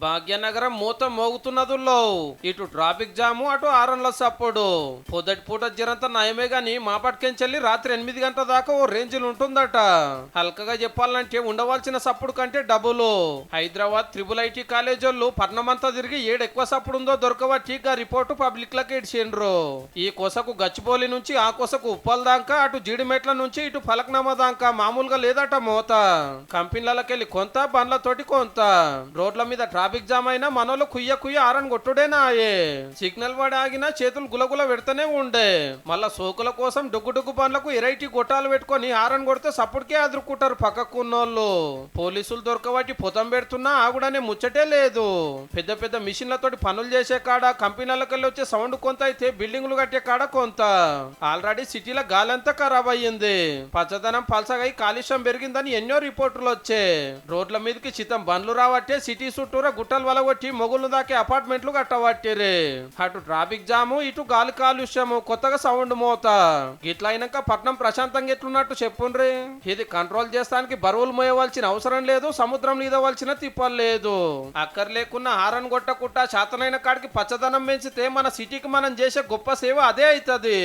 భాగ్యనగరం మూత మోగుతున్నదుల్లో ఇటు ట్రాఫిక్ జాము అటు ఆరన్ల సప్పుడు పొద్దటి పూట జరంత నయమే గాని మాపట్కెంచెల్లి రాత్రి 8 గంటల దాకా ఓ రేంజ్లు ఉంటుందట. హల్కగా చెప్పాలంటే ఉండవలసిన సప్పుడు కంటే డబులు. హైదరాబాద్ త్రిబుల్ ఐటీ కాలేజ్ వాళ్ళు పట్నమంతా తిరిగి ఏడు ఎక్కువ సప్పుడు ఉందో దొరకవచ్చి రిపోర్టు పబ్లిక్ లకి ఇడిచిండ్రు. ఈ కొసకు గచ్చిబౌలి నుంచి ఆ కొసకు ఉప్పల్ దాకా అటు జీడిమెట్ల నుంచి ఇటు ఫలక్నామా దాకా మామూలుగా లేదట మోత. కంపెనీలకెళ్ళి కొంత బండ్లతోటి కొంత. రోడ్ల మీద ట్రాఫిక్ జామ్ అయినా మనోళ్ళు కుయ్య ఆరన్ కొట్టుడేనా ఆయే. సిగ్నల్ వాడి ఆగినా చేతులు గులగుల పెడతానే ఉండే. మళ్ళా సోకుల కోసం డొగ్గు బండ్లకు ఎరైటీ గొట్టాలు పెట్టుకొని ఆరన్ కొడితే సప్పుడికే అదురుకుంటారు పక్కకున్నోళ్ళు. పోలీసులు దొరకబట్టి పొతం పెడుతున్నా ఆగుడనే ముచ్చటే లేదు. పెద్ద పెద్ద మిషన్లతోటి పనులు చేసే కాడ కంపెనీలకెళ్ళి వచ్చే సౌండ్ కొంత అయితే బిల్డింగులు కట్టే కాడ కొంత. ఆల్రెడీ సిటీలో గాలంతా ఖరాబ్ అయ్యింది. పచ్చదనం పలసగై కాలుష్యం పెరిగిందని ఎన్నో రిపోర్టులు వచ్చాయి. రోడ్ల మీదకి చిత్తం బండ్లు రావట్టే సిటీ చుట్టూరా గుట్టలు వలగొట్టి మొగుళ్ళు దాకే అపార్ట్మెంట్లు కట్టబట్టిరే. అటు ట్రాఫిక్ జాము ఇటు గాలి కాలుష్యము కొత్తగా సౌండ్ మోత. గిట్ల అయినాక పట్నం ప్రశాంతంగా ఎట్లున్నట్టు చెప్పుండ్రి. ఇది కంట్రోల్ చేస్తానికి బరువులు మోయవలసిన అవసరం లేదు, సముద్రం ఈదవలసిన తిప్పలు లేదు. అక్కర్ లేకున్నా హారన్ కొట్టకుట్టా శాతనైన కాడికి పచ్చదనం పెంచితే మన సిటీకి మనం చేసే గొప్ప సేవ అదే అవుతుంది.